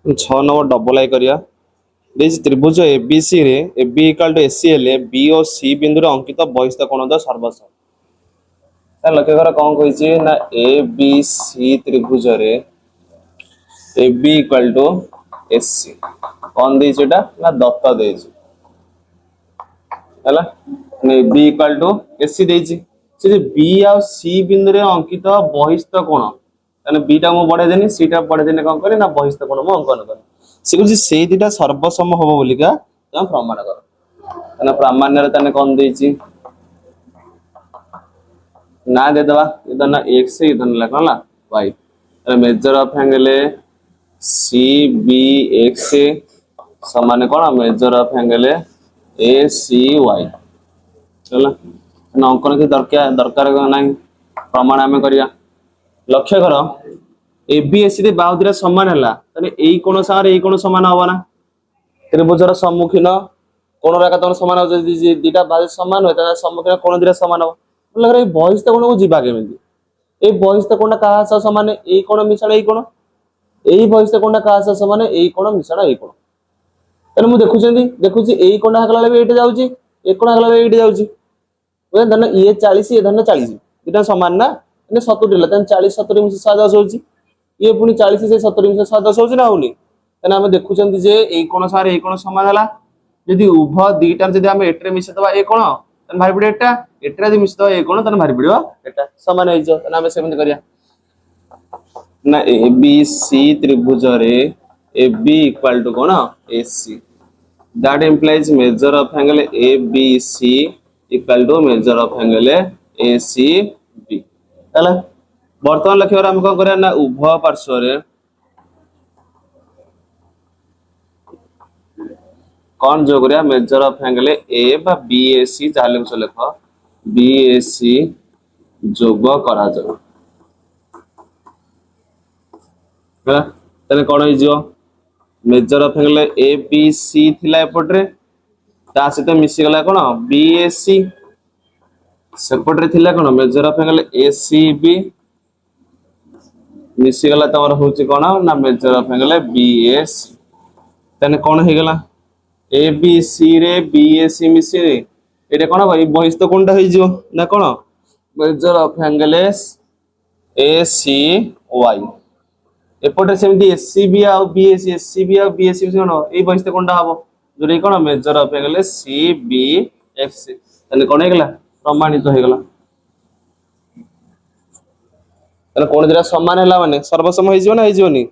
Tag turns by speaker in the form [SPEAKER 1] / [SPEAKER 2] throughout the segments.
[SPEAKER 1] 6 number double आई करिया देज त्रिभुज एबीसी रे AB इक्वल टू AC हेले बी और सी बिंदु रे अंकित बहिस्थ कोण द सर्वसम लक्ष्य कर कौन कही ना ABC त्रिभुज रे AB इक्वल टू AC कौन देछि एटा ना दत्त देछि हैला B इक्वल टू AC देछि से जे B और C बिंदु रे अंकित बहिस्थ कोण माने B टा मु बढ़े देनी C टा बढ़े देनी कौन करे ना बहिस्थ कोण मु अंकन कर से कुछ से दिटा सर्वसम होबो बोलिका त प्रमाण कर तने प्रामाण्य रे तने कौन देछि ना दे दबा इधर ना x इधर लिखला y major of angle CBX समान कौन मेजर ऑफ एंगल ACY चला ना अंकन के दरकार नहीं प्रमाण आमे करिया लक्ष्य कर ABAC रे बाउदिरा समान हला तने एई कोण सारे एई कोण समान होबा ना त्रिभुजर सम्मुखीन कोण रेखा तन समान हो जदी दीटा बाजू समान होय त सम्मुखीन कोण दिरा समान हो लग रहा है बहिस्थ कोण को जीवा केमिति ए बहिस्थ कोण का सह समान एई कोण मिश्रण एई कोण एई बहिस्थ कोण का सह समान एई कोण मिश्रण एई कोण तने मु देखुची एई कोण हकला ले एटे जाउची ए कोण हकला ले एटे जाउची ओए धन ये 40 ये धन 40 दीटा समान ना ने 70 ले तने 40 70 मिस 10 होची ये पुनी 40 से 70 मिस 10 होची ना होनी तने हम देखुचंती जे एई कोण सारे एई कोण समान हला यदि उभय दीटा यदि हम एटरे मिस दबा ए कोण तने भाई पड़े एटा एटरे यदि मिस दबा ए कोण तने भाई पड़ियो एटा समान होई जो तने हम सेमति करिया ना ABC त्रिभुज रे AB इक्वल टू कोण AC that implies measure of angle ABC equal to measure of angle ACB हैला वर्तमान लक्ष्य हम कोन करिया ना उभय पार्श्व रे कौन जो करिया मेजर ऑफ एंगल A बा BAC जाले को लेख BAC जोग करा जाओ हैला तने कोन होई जो मेजर ऑफ एंगल ABC थिला एपटरे ता सहित मिसी गला कोन BAC सेपटरे थिला कोन मेजर ऑफ एंगल ACB मिसी गला तमर होची कोन ना मेजर ऑफ एंगल BAC तने कोन हे गला ABC रे BAC मिसी रे एटे कोन भाई बहिस्थ कोनटा होई जो ना कोन मेजर ऑफ एंगल ACY एपटे सेमती SCB आ BAC SCB आ BAC कोन ए बहिस्थ कोनटा हबो जोरे कोन मेजर ऑफ एंगल CBX तने कोन हे गला प्रमाणित हो गला तने कोन दिरा समान हैला माने सर्वसम होई जो ना होई जोनी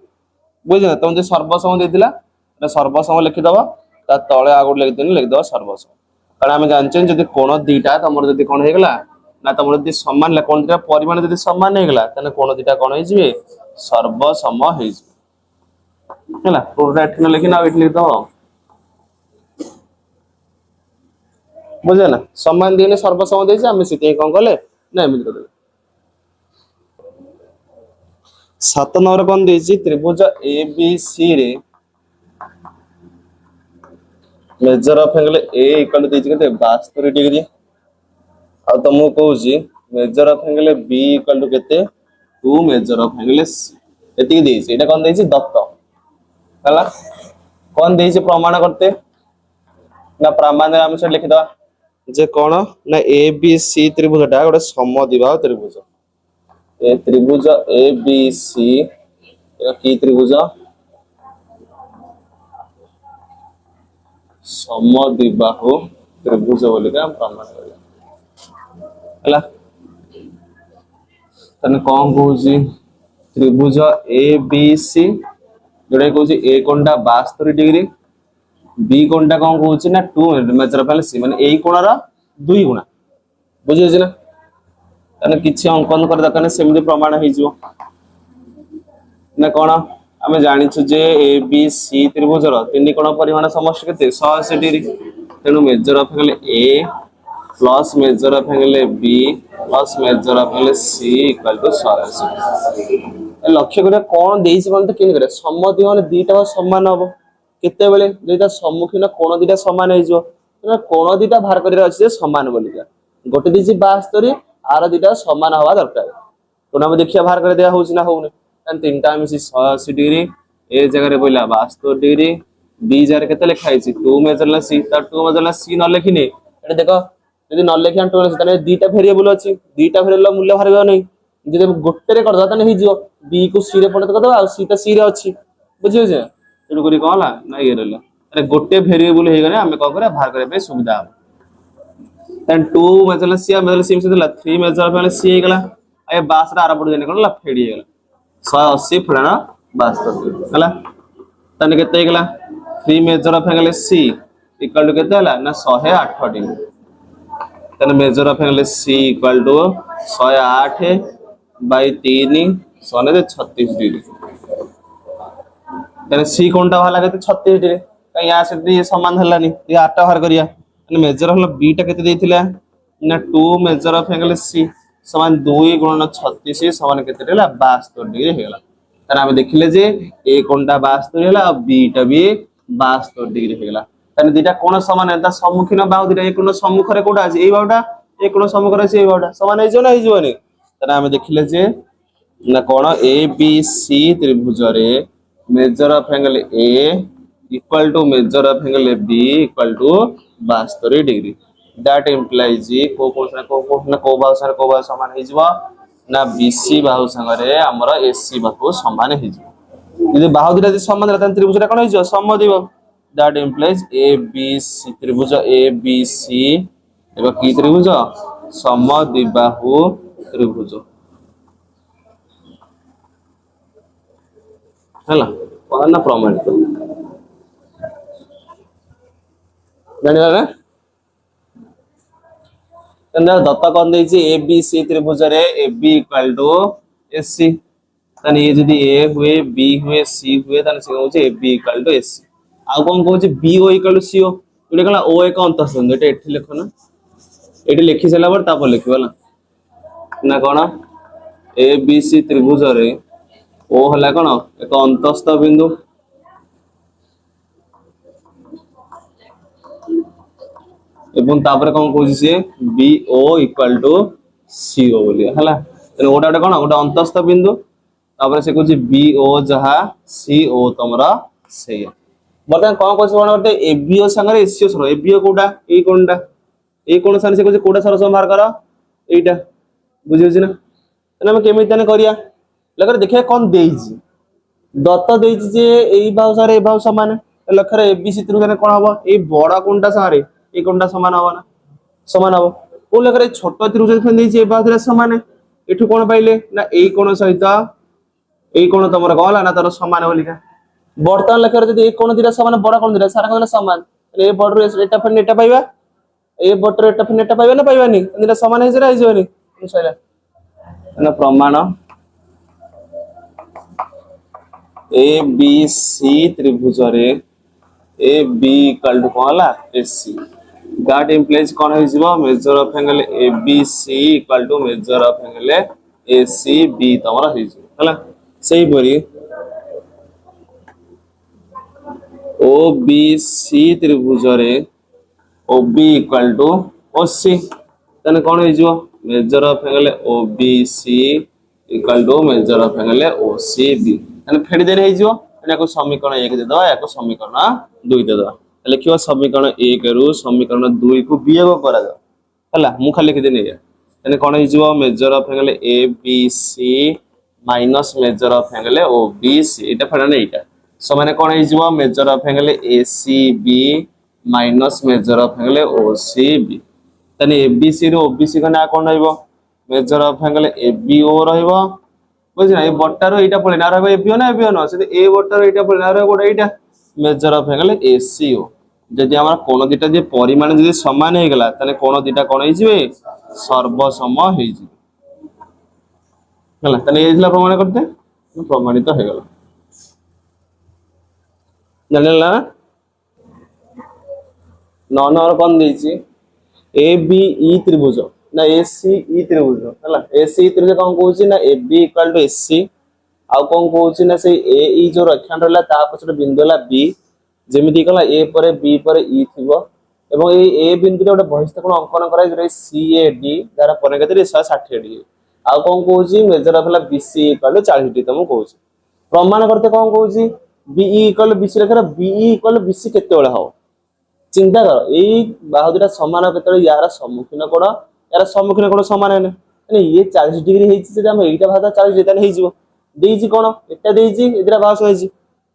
[SPEAKER 1] बुझना तुम जे सर्वसम देथिला ना सर्वसम लिखि दबा ता तळे आगु लिखि दबा सर्वसम कारण हम जानछन जदि कोन दीटा तमर जदि कोन हे गला ना तमर जदि समान ले कोन दिरा परिमाण जदि समान हे गला तने कोन दीटा कोन होई जिवे सर्वसम होई जिवे हैला पूरा एठन लिखि ना एठ लिखि दबा बुझे ना समान दिने सर्वसम देछि हम सिते कोन कले ना एमित कर 7 नंबर कोन देछि त्रिभुज ABC रे measure of angle A equal देछि केते 72 डिग्री आ तमु कहूची measure of angle B equal to केते 2 मेजर ऑफ एंगल C एति देछि एटा कोन देछि दत्त हला कोन देछि प्रमाण करते ना प्रमाण हम से लिखि दवा जे कोन ना ABC त्रिभुजटा गोटे समद्विबाहु त्रिभुज ए त्रिभुज ABC एटा की त्रिभुज समद्विबाहु त्रिभुज बोली का प्रमाण करिया हला तने कोन कहूची त्रिभुज ABC जोडे कहूची A कोणटा 72 डिग्री B कोणटा कोन कहूची ना 2 मेजर ऑफ एंगल C माने एई कोणरा 2 गुणा बुझि होची ना तने किछि अंकन कर दकने सेमि प्रमाण हे जिवो ना कोन आमे जानिछु जे ABC त्रिभुजर तीन कोण परिमाण समष्टि केते 180 डिग्री तेनु measure of angle A plus measure of angle B plus measure of angle C equal to 180 लक्ष्य करे कोन देइछ कोन त केन करे समद्वि माने दीटा समान हबो केते बेले जेटा सम्मुखीन कोण दीटा समान हे जो ना कोण दीटा बाहर करिरा अछि जे समान बोलिका गोटे दिछि 72 आर दीटा समान हवा दरकार कोन हम देखिया बाहर कर दिया होउछि ना होउने तन तीनटा मिसी 180 डिग्री ए जगह बोला 72 डिग्री बी जगह केते लिखा है 2 मेजरला सी ता 2 मेजरला सी न लिखिने एटा देखो यदि न लिखिया 2 ताने दीटा वेरिएबल अछि दीटा वेरिएबल मूल्य भरबो नै जदि गोटे रे कर दो ताने हि जियो बी को सी रे पड़त कर दो आ सी ता सी रे अछि बुझियो जे एटु करी कहला ना ये रहला अरे गोटे वेरिएबल हे गने हमें क करे बाहर करे पे सुविधा हो तन 2 मेजरला सी से 3 मेजर पे सी हे गला ए 12 रा आर पड़ देने कोला फेडी हे गला 180 फुलाना 72 हला तने केते गला 3 measure of angle C equal to केते हला ना 108 डिग्री तने measure of angle C equal to 108 by 3 सोने 36 डिग्री तने सी कोनटा वाला केते 36 डिग्री कहीं या से समान हलानी ये 8 बाहर करिया तने मेजर हला बी टा केते देथिला ना 2 मेजर ऑफ एंगल सी समान 2 गुणन 36 समान केते देला 72 डिग्री हे गला तने हम देखिले जे ए कोनटा 72 होला और बी टा भी 72 डिग्री हे गला तने दीटा कोन समान है ता सम्मुखीन बाहु दीटा ए कोन सम्मुख रे कोडा अछि ए बाहुटा ए कोन सम्मुख रे ए बाहुटा समान हे जो ना हे जोनी तने हम देखिले जे ना कोन ए बी सी त्रिभुज रे measure of angle A equal to measure of angle B equal to 72 degree that implies को बाहु समान हे जवा ना बीसी बाहु संगरे हमर एसी बाहु समान हे जवा यदि बाहु दिटा समान रहता त्रिभुजटा कोन हे जवा समदिव that implies A B C त्रिभुज ए बी सी एबा की त्रिभुज समद्विबाहु त्रिभुज हला कोन ना प्रमाणित जानिला ना तने दत्त कोन देछि ए बी सी त्रिभुज रे A B equal to AC तने ये जदी ए हुए बी हुए सी हुए तने से होचे A B equal to AC आ कोन कहूचे B O equal to C O एटा कला ओ एक अंतःस्थान एटा एठी लिखो ना एठी लिखि सला पर तापर लिखिबो ना कोन ए बी सी त्रिभुज रे ओ हला कोन एक अंतःस्थ बिंदु एवं तापर कोन कहूची से B O equal to C ओ बोली हला तने ओटा कोन ओटा अंतःस्थ बिंदु तापर से कहूची बी ओ जहा सी ओ तमरा से बर्तमान कोन कहूची कोन करते ए बी ओ संगे ए सी ओ सरो ए बी ओ कोडा ए कोन सान से कहूची कोडा सरो संभार करा एटा बुझियो छी ना तने हम केमित तने करिया लगर देखिया कोन देइजी दत्त देइजी जे एई बाहु सारे ए बाहु समान लखरे ए बी सी त्रिभुज कोन हबो ए बडा कोनटा सारे ए कोनटा समान हबो ना समान हबो ओ लखरे छोट त्रिभुज फेन देइजी ए बाहु समान एठु कोन पाइले ना ए कोन सहित ए कोन तमरा कहला ना तार समान बोलिका वर्तमान लखरे जदी ए कोन दिरा समान बडा कोन दिरा सारा कोन समान ए बडरो एटा फेन एटा पाइबा ए बडरो एटा फेन एटा पाइबा ना पाइबानी दिरा समान हे जरा हे जोनी सइला ना प्रमाण ए बी सी त्रिभुज रे ए बी इक्वल टू कहला एसी दैट इंप्लाइज कोन हे जिवो measure of angle A B C equal to measure of angle A C B तमरा हे जिवो हला सही परी ओ बी सी त्रिभुज रे O B equal to O C तने कोन हे जिवो measure of angle O B C equal to measure of angle O C B तने फेडी देने हे जिवो को समीकरण 1 दे दवा या को समीकरण 2 दे दवा लिखियो समीकरण 1 रु समीकरण 2 को वियोग करा दो हला मु खाली लिखि देने तने कोन हे जिवो measure of angle A B C minus measure of angle O B C एटा फेडा नै एटा सो माने कोन हे जिवो measure of angle A C B minus measure of angle O C B तने ए बी सी रो ओ बी सी कना कोन रहइबो measure of angle A B O रहइबो बुझिना ए बट्टारो एटा पळे ना रहइबो ए बी ओ ना ए बी ओ न से ए बट्टारो एटा पळे ना रहइबो कोडा एटा मेजर ऑफ एंगल ए सी ओ जदि हमरा कोन दिटा जे परिमाण जदि समान हे गेला तने कोन दिटा कोन हे जिवे सर्वसम हे जिवे हला तने एजला प्रमाण करते प्रमाणित हो गेला जानला नॉन और कोन देछि ए बी ई त्रिभुज ना ए सी ई त्रिभुज हला ए सी त्रिभुज कोन कहूची ना ए बी इक्वल टू ए सी आ कोन कहूची ना से ए ई जो रेखाखंड रहला ता पछरे बिंदु ला बी जेमिति कला ए परे बी परे ई थिबो एवं ए बिंदु रे बहिस्थ कोण अंकन कराय जे सी ए डी दारा पने केते 160 डी आ कोन कहूची मेजर ऑफ ला बी सी इक्वल टू 40 डी तम कहूची प्रमाण करते कोन कहूची बीई इक्वल बीसी लेखर बीई इक्वल बीसी केतेबेले हो चिंता कर एई बाहु दुटा समान केतेबेले यार सम्मुखीन कोण समान हेने माने ये 40 डिग्री हेछि जे हम एइटा भाग 40 जेतन हेइ जिवो देइछि कोण एटा देइछि एदिरा भाग हेछि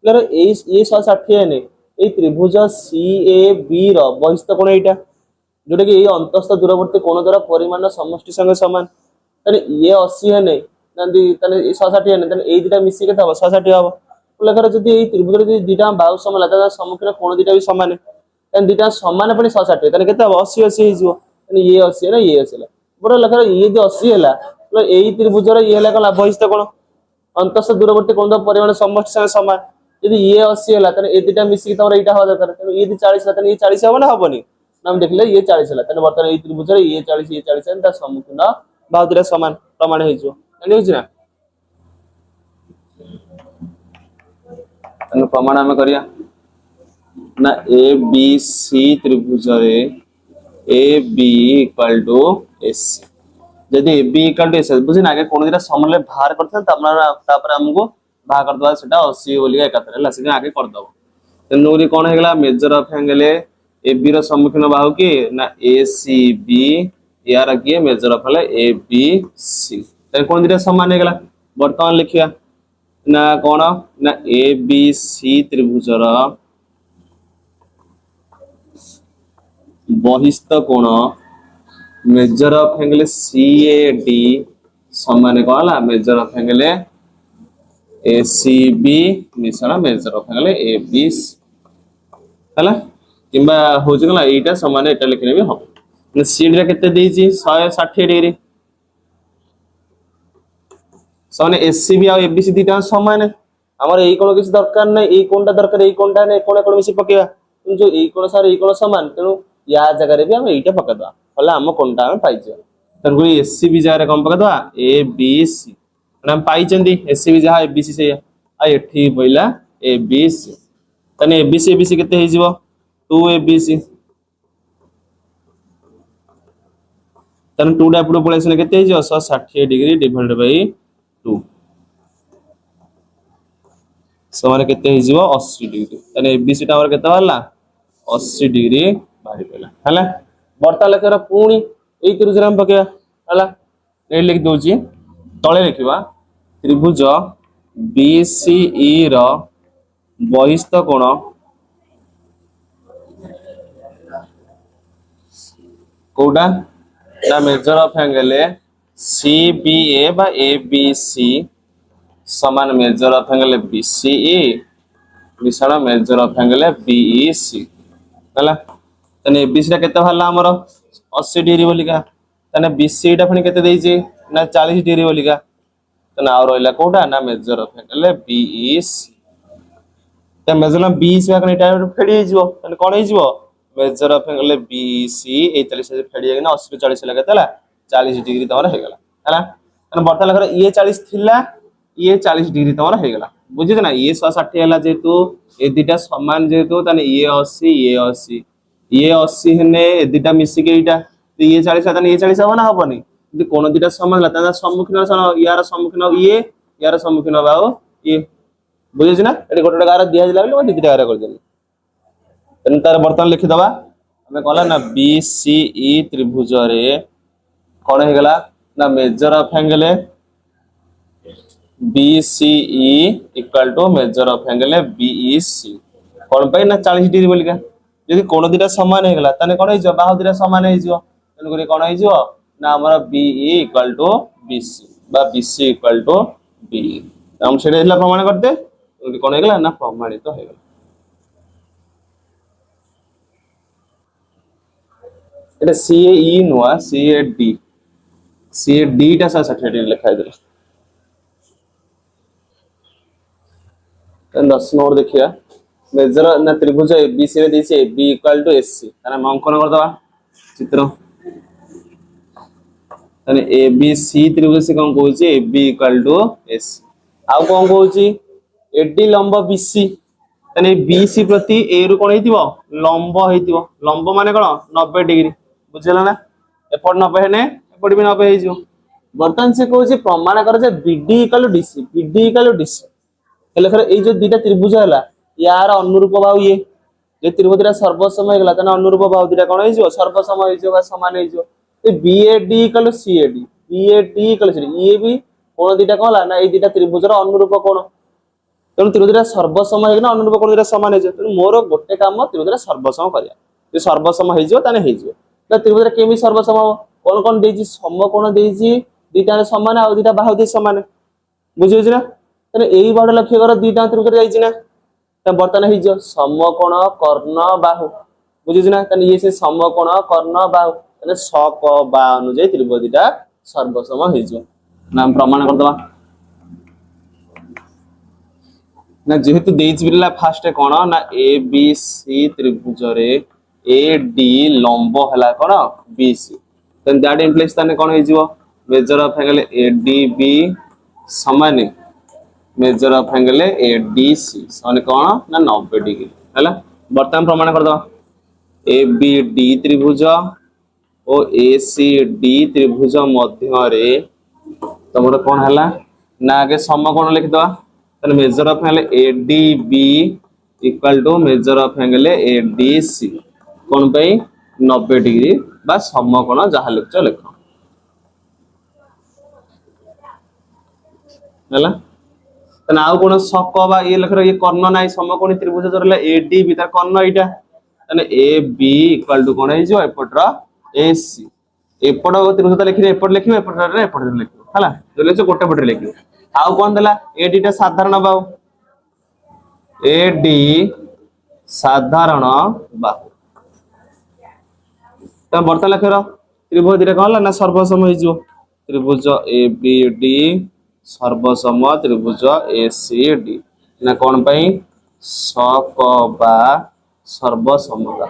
[SPEAKER 1] लेर ए 160 हेने एई त्रिभुज CAB रो बहिस्थ कोण एइटा जोटा कि ये अंतस्थ दूरवर्ती कोण द्वारा परिमाण समष्टि संगे समान तने ये 80 हेने नंदी तने 160 हेने तने ए दिटा मिसी केता 160 हबो लेखर जदी ए त्रिभुज रे दिटा बाहु समान लाता सम्मुखीन कोण दिटा भी समान तने दिटा समान पनि 160 तने केता 80 80 हेजिवो तने ये 80 ना ये 80 बड़ लेखर ये दि 80 हैला तो एई त्रिभुज रे ये होला बहिस्थ कोण अंतस्थ दूरवर्ती कोण द्वारा परिमाण समष्टि संगे समान यदि ये 80 हैला तने ए दिटा मिसी के तमरा एटा हो दरकार तने ये 40 तने ये 40 हबो ना हबोनी हम देखले ये 40 है तने वर्तमान ए त्रिभुज रे ये 40 है ता सम्मुखीन बाहुद्रा समान प्रमाण हे जो जानि होछि ना तने प्रमाण हम करिया ना ABC त्रिभुज रे AB इक्वल टू AC जदि AB इक्वल टू AC बुझिना आगे कोन दिरा समले बाहर करथन तापर हमको बाहर करदवा सेटा 80 बोलिया एकातर हला से आगे कर दबो तनोरी कोन हेगला मेजर ऑफ एंगल AB रो सम्मुखीन बाहु की ना ACB यार की मेजर ऑफ हला ABC त कोन दिरा समान हेगला वर्तमान लिखिया ना कोन ना ABC त्रिभुज रो बहिस्थ कोण मेजर ऑफ एंगल CAD समान Cola major of angle ACB मिश्रण मेजर ऑफ एंगल ABC हला किंबा हो जगला एटा समान एटा लिखने भी हम CD रे केते देछि 160 डिग्री सने ACB आ ABC दिटा समान हमर एई कोन किछ दरकार नै एई कोनटा दरकार एई कोनटा नै कोन कोन मिसी पकेबा जो एई कोन सार एई कोन समान तेनु या जगह रे भी हम एटा पकदवा हला हम कोनटा हम पाइछ तन कोई ACB जगह रे कोन पकदवा ABC हम पाइचंदी ACB जहा ABC से आ एठी पहिला ABC तने ABC केते हे जिवो 2ABC तने 2 डा पुडो पळे सने केते हे जिवो 160 डिग्री डिवाइडेड बाय 2 समान केते हे जिवो 80 डिग्री तने ABC टा हमर केते वाला 80 डिग्री बाहरी पला हला वर्ता लेखर पूणी एई त्रिभुज हम पकेया हला ए लिख दोची तळे लिखिबा त्रिभुज BCE रो बहिस्थ कोण कोडा ना मेजर ऑफ एंगल CBA बा ABC समान मेजर ऑफ एंगल BCE मिश्रण मेजर ऑफ एंगल BEC हला तने ABC रा केते हला हमर 80 डिग्री बोलिका तने BC टा फणी केते देइछि ना 40 डिग्री बोलिका तने आ रहला कोडा ना मेजर ऑफ एंगल BEC त मेजर ऑफ BEC का एटा फेडी हिजबो तने कोन हिजबो मेजर ऑफ एंगल BEC 41 से फेडी गेना 80 40 लगा तला 40 डिग्री तमरा हे गेला हला तने बर्ता लगर ये 40 थिला ये 40 डिग्री तमरा हे गेला बुझित ना ये 160 हला जेतु ए दिटा समान जेतु तने ये 80 ये 80 हेने ए दिटा मिसी के इटा तो ये 40 तने ये 40 हबो ना हबोनी यदि कोन दिटा समान ला ता सम्मुखीन यार सम्मुखीन ये यार सम्मुखीन बाओ ये बुझिस ना एडी गोटे गार दिया लागले म दिटा गार कर देली तने तार बर्तन लिखि दबा हमें कहला ना BCE त्रिभुज रे कोन हे गेला ना measure of angle BCE equal to measure of angle BEC कोन पे ना 40 डिग्री बोलिका यदि कोन दिटा समान हे गेला तने कोन हे जो बाहु दिटा समान हे जो तने करे कोन हे जो ना हमरा BE इक्वल टू BC बा BC इक्वल टू BE हम सेडे दिला प्रमाण करते कोन हे गेला ना प्रमाणित तो हे गेला एटा CAE नुआ CAD टा 60 डिग्री लिखा है तन 10 नंबर देखिया मेजर ना त्रिभुज ABC रे देछि AB इक्वल टू SC तने हम अंकन कर दबा चित्र तने ABC त्रिभुज से कोन कहउछि AB इक्वल टू SC आ कोन कहउछि AD लंब BC तने BC प्रति A रु कोन हेतिबो लंब हेतिबो लंब माने कोन 90 डिग्री बुझला ना एपट 90 हेने एपट भी 90 हे जो बर्तन से कहउछि प्रमाण कर जे BD equal to DC BD equal to DC हेले खरे ए जो दुटा त्रिभुज हैला यार अनुरूप बाहु ये जे त्रिभुजरा सर्वसम हेगला तने अनुरूप बाहु दुटा कोन हेजियो सर्वसम हेजियो बा समान हेजियो A BAD equal CAD BAD equal CD ये भी कोन दुटा कहला ना ए दुटा त्रिभुजरा अनुरूप कोन तेणु त्रिभुजरा सर्वसम हेगना अनुरूप कोन दुटा समान हेजियो तेणु मोर गोटे काम त्रिभुजरा सर्वसम करिया जे सर्वसम हेजियो तने हेजियो त त्रिभुजरा केमि सर्वसम कोन कोन देजी समकोण देजी दुटा समान आ दुटा बाहु दे समान बुझियो ना तने एई बड लक्ष्य कर दुटा त्रिभुज जाईची ना त बर्तन हेजियो समकोण कर्ण बाहु बुझियो ना तने ये से समकोण कर्ण बाहु तने सक बा अनुଯାয়ী त्रिभुज दुटा सर्वसम हेजियो नाम प्रमाण कर दवा ना जेहेतु देइछ बिरला फास्ट कोन ना ए बी सी त्रिभुज रे ए डी लंब हला कोन B C then that implies तने कोन हेजियो measure of angle A D B समान measure of angle A D C समान कोन ना 90 डिग्री हला वर्तमान प्रमाण कर दो ए बी डी त्रिभुज और ए सी डी त्रिभुज मध्य रे तमरो कोन हला ना आगे समकोण लिख दो तने measure of angle A D B equal to measure of angle A D C कोन पे 90 डिग्री बा समकोण जहा लिखछ लिख हला तने आउ कोन सक बा ये लिख ये कर्ण नाही समकोणी त्रिभुज जरला ए डी बी तार कर्ण इटा तने ए बी इक्वल टू कोन हे जो एपटर ए सी एपट त्रिभुज लिखि एपट लिखिबे एपट रे एपट लिखिबे हला जले से गोटे पटे लिखिबे आउ कोन देला ए डी टा साधारण बाहु ए डी साधारण बाहु त बर्तन लखेर त्रिभुज रे कहला ना सर्वसम हे जो त्रिभुज ए बी डी सर्वसम त्रिभुज ए सी डी ना कोन पई सक बा सर्वसमता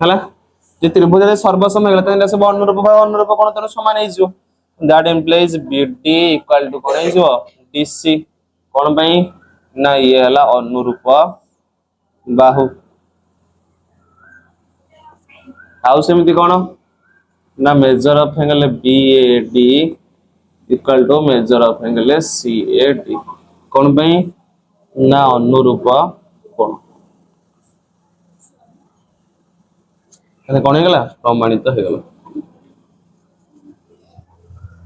[SPEAKER 1] हला जे त्रिभुज रे सर्वसम हेला तने सब अनुरूप कोन तने समान हे जो that implies BD equal to कोन हे जो डीसी कोन पई ना ये हला अनुरूप बाहु आउ सेमिति कोन ना measure of angle BAD equal to measure of angle CAD कोन पई ना अनुरूप कोन तने कोन हेगला प्रमाणित हेगला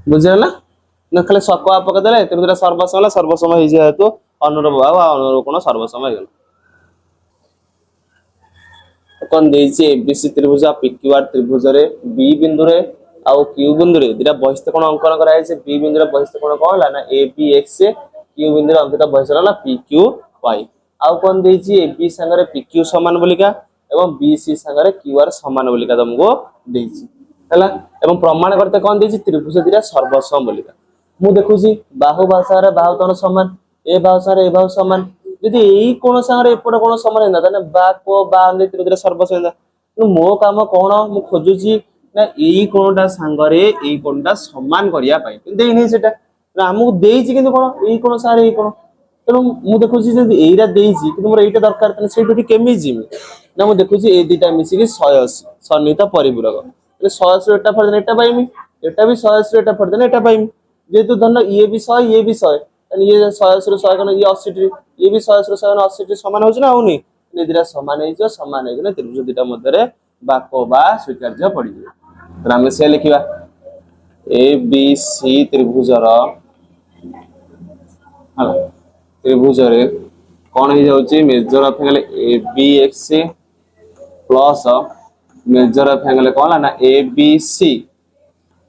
[SPEAKER 1] बुझला ना खाली सकवा पक देले त्रिभुज सर्वसम हे जे हेतु अनुरूप भाव अनुरूप कोन सर्वसम हेगला कोन देइछे एबीसी त्रिभुज पीक्यूआर त्रिभुज रे बी बिंदु रे आ क्यू बिंदु रे दिरा बहिस्थ कोण अंकन कराय छे बी बिंदु रे बहिस्थ कोण कहला ना ABX क्यू बिंदु रे अंकित बहिस्थ ना PQY आ कोन देइछे AB संग रे PQ समान बोलिका एवं BC संग रे QR समान बोलिका तुमको देइछे हला एवं प्रमाण करते कोन देइछे त्रिभुज दिरा सर्वसम बोलिका मु देखुची बाहु भाषा रे बाहु तन समान ए भाषा रे ए बाहु समान यदि एई कोन संग रे एपड कोन समान हेना तने बा को बा ने त्रिभुज सर्वसम हेना नु मो काम कोन मु खोजुची ना एई कोनटा संग रे एई कोनटा समान करिया पाई देई नै सेटा ना हमु देइची किंतु कोन एई कोन सारे एई कोन तनो मु देखुची जे एईरा देइची किंतु मोर एईटा दरकार तने सेठी केमि जिमी ना मु देखुची ए दुटा मिसी के 180 सन्निहित परिपूरक तने 180 एटा फर देने एटा पाइमी एटा भी 180 एटा फर देने एटा पाइमी जेतु धन ये भी 100 ये भी 100 ये 180 रो 100 कन ये 80 ये भी 180 रो 100 80 समान होछ ना होनी ने दिरा समान हे जो समान हे ने त्रिभुज दिटा मध्य रे बाको बा स्वीकार्य पड़ी तो हम से लिखिबा ए बी सी त्रिभुज रो हां त्रिभुज रे कोन हे जाउची measure of angle ABX plus measure of angle कोला ना ABC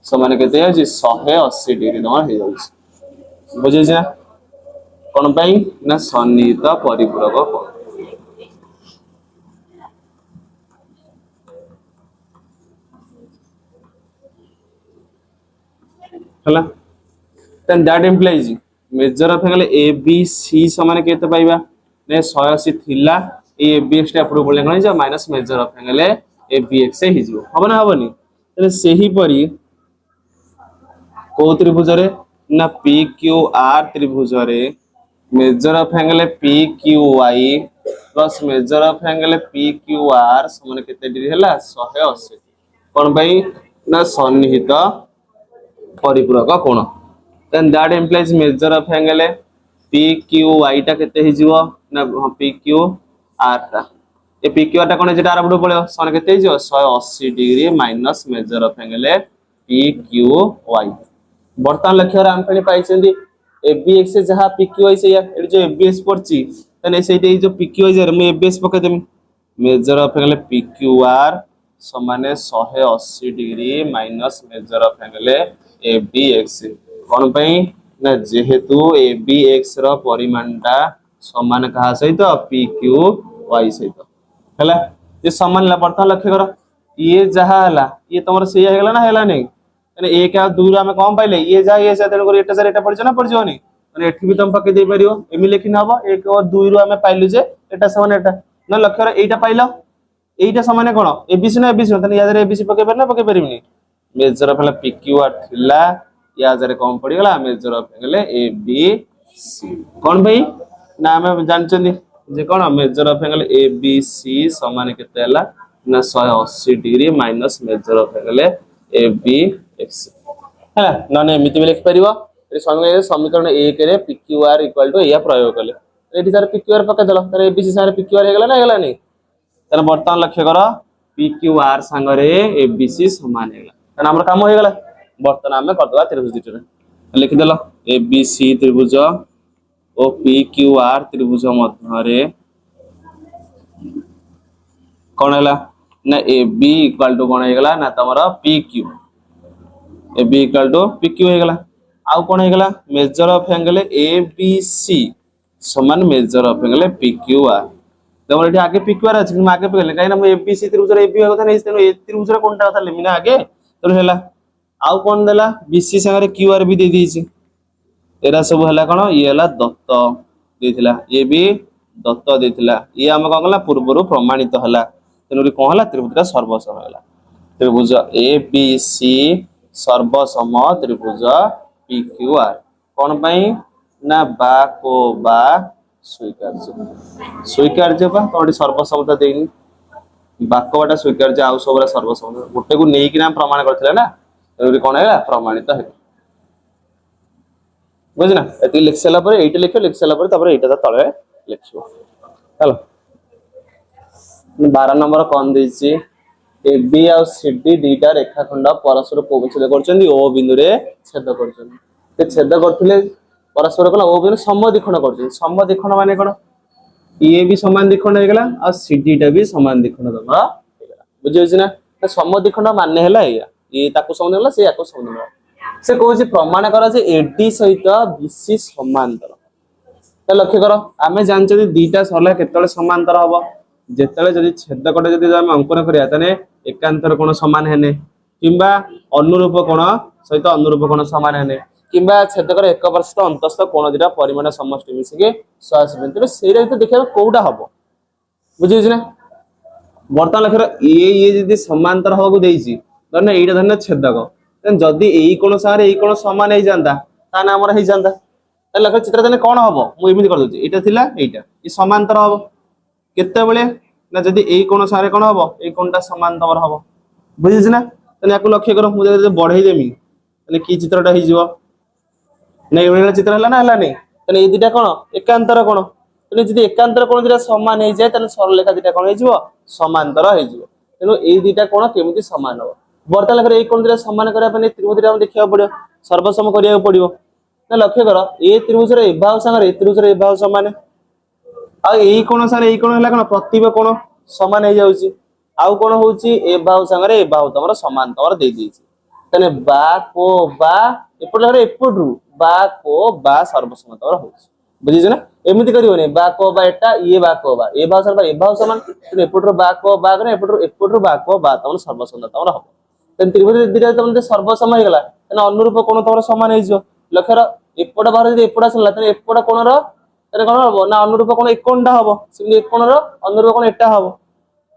[SPEAKER 1] समान केते है 180 डिग्री न हे जाउची बुझे जे कोन पई ना सन्निहित परिपूरक कोण हला then that implies measure of angle ABC समान केते पाइबा ने 180 थिला ए ABX टा अपरो बोले कोन जा minus measure of angle ABX हे हिजो हबो ना हबोनी तने सेही परी को त्रिभुज रे ना PQR त्रिभुज रे measure of angle PQY plus measure of angle PQR समान केते डिग्री हला 180 कोन भाई ना सन्निहित परिपूरक कोण then that implies measure of angle PQY टा केते हि जीवो ना PQR टा ए PQR टा कोन जेटा आर बडो पळेयो सन केते हि जीवो 180 degree minus measure of angle PQY बर्तमान लक्ष्य राम पणी पाइछंदी ABX जहा PQY से एडी जो ABS पड़ची तने सेठी जो PQY जे म ABS पके them major of angle PQR समान 180 degree minus measure of angle ABX कोन पई ना जेहेतु ABX रो परिमाणटा समान कहा सहित PQY सहित हला ये समान ला बर्तमान लक्ष्य करो ये जहा हला ये तमर से हेगला ना हेला नै माने 1 और 2 रो हम कम पाइले ये जा तेन कर एटा सर एटा पड़ जोनी माने एठी भी तुम पके दे परियो एमि लेखिन हबो 1 और 2 रो हम पाइलु जे एटा समान एटा ना लक्ष्य एटा पाइलो एटा समान कोन एबीसी ना एबीसी तने या एबीसी पके पर ना पके परिमिनी मेजर ऑफ PQR थिला या जरे कम पड़ी गला मेजर ऑफ एंगल ABC कोन भाई ना हम जानचंदी जे कोन मेजर ऑफ एंगल ABC समान केते हला ना 180 degree minus measure of angle ABX है नने एमिति भी लिख परिबो ए समीकरण 1 रे PQR इक्वल टू या प्रयोग कले एठी सर PQR पके दलो तर ABC सारे PQR हेगला ना हेगला नै तने वर्तमान लक्ष्य करो PQR संगरे ABC समान हेगला तने हमर काम हो गेला वर्तमान हम करदवा त्रिभुज दिटरे लिख देलो ABC त्रिभुज ओ PQR त्रिभुज मध्यरे कोन हैला ना AB इक्वल टू कोन हेगला ना तमरा PQ AB equal to PQ हेगला आउ कोन हेगला मेजर ऑफ एंगल ABC समान मेजर ऑफ एंगल PQR तमरा एठी आगे PQR अछि कि आगे पगले काई ना ABC त्रिभुज रे AB होता नै तेनो ए त्रिभुज रे कोनटा होता लेमिना आगे तो हैला आउ कोन देला BC संगे QR भी दे दीची एरा सब हला कोन ये हला दत्त देथिला ये भी दत्त देथिला ये हम कोन पूर्वरु प्रमाणित हला तेनोरी कोन हला त्रिभुजटा सर्वसम हला त्रिभुज ABC सर्वसम त्रिभुज PQR कोन पई ना बा को बा स्वीकार्य बा कोडी सर्वसमता देनी बाकवाटा स्वीकार्य आउ सबरा सर्वसम गोटे को नेकी ना प्रमाण करथिला ना तेनोरी कोन हैला प्रमाणित है बुझना एति लिख सला पर एटा लिख सला पर तपर एटा तळे लिखियो हेलो 12 नंबर कोन देछि AB और CD दीटा रेखाखंड परस्पर छेद करछन्ती O बिंदु रे छेद करछन्ती ते छेद करथिले परस्पर कोन O बिंदु समद्विखंड करछन्ती समद्विखंड माने कोन ए भी समान द्विखंड हे गेला और CD टा भी समान द्विखंड तमरा हे गेला बुझियो छी ना समद्विखंड माने हैला ये ताको समान होला से याको समान होला से कहूँ प्रमाण कर AD सहित BC समांतर तो लक्ष्य कर आम जानते दीटा सरला केतले समांतर हम जिते जदि छेदकटा जदि आम अंकन करिया तने एकांतर कोण समान हेने किंबा अनुरूप कोण सहित अनुरूप कोण समान हेने किंबा छेदकर एक वर्ष अंतस्थ कोण दिटा परिमाण समष्टि मिसिके 180 तेरे सेरा तो देखा कोउटा हबो बुझियो छी ना वर्तमान लक्ष्य ये जदि समांतर हबो देइछि धरना एटा धरना छेदक जदि एई कोन सारे एई कोन समान हे जांदा ता ना हमर हे जांदा त लक्ष्य चित्र देने कोन हबो मु एमिति कर दोछि एटा थिला एटा ई समांतर हबो केते बेले ना जदि एई कोन सारे कोन हबो एई कोनटा समांतर हबो बुझिस ना तने याको लक्ष्य करो मु जे बढ़ाई देमी तने की चित्रटा हे जिवो नै एवेला चित्र हला ना हला नै तने ए दिटा कोन एकांतर कोन तने जदि एकांतर कोन दिटा समान हे जाय तने सरलरेखा दिटा कोन हे जिवो समांतर हे जिवो तेनो ए दिटा कोन केमिति समान हो वर्तमान लक्ष्य एक कोन दिटा समान करा पने त्रिभुज रे हम देखिया पड़ियो सर्वसम करिया पड़ियो ना लक्ष्य करो ए त्रिभुज रे एभाव संगे ए त्रिभुज रे एभाव समान आ एई कोन सारे एई कोन हला कोन प्रतिबे कोन समान हे जाउची आउ कोन होउची एभाव संगे एभाव तमरा समांतर दे दीची तने बा को बा एपट लगे एपटरू बा को बा सर्वसम तमरा होउची बुझिछ ना एमिति करियोनी बा को बा एटा ये बा को बा एभाव सर एभाव समान तने एपटरू बा को बा करे एपटरू बा को बा तमरा सर्वसम तमरा हो तन त्रिभुज दिटा तमते सर्वसम हे गेला तने अनुरूप कोन तमरा समान हे जो लक्ष्य एपट बाहर जदि एपटा सला तने एपट कोन रो तने कोन हबो ना अनुरूप कोन एक कोनटा हबो सिंगली एक कोन रो अनुरूप कोन एटा हबो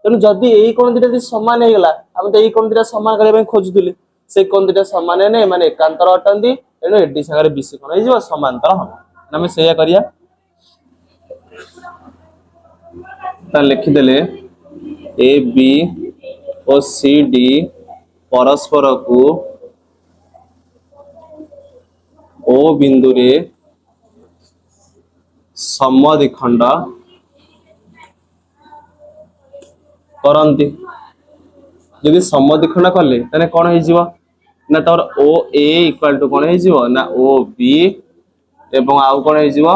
[SPEAKER 1] तने जदि एई कोन दिटा जदि समान हे गेला हम त एई कोन दिटा समान करे पे खोजुतिले से कोन दिटा समान नै माने एकांतर अटंदी एनो एडी संगे बीसी कोन हे जो समांतर हबो हम सेया करिया त लिखि देले ए बी और सी डी परस्पर को ओ बिंदु रे समद्विखंड करंती यदि समद्विखंड कले ताने कोन हे जीवो ना तोर ओ ए इक्वल टू कोन हे जीवो ना ओ बी एवं आउ कोन हे जीवो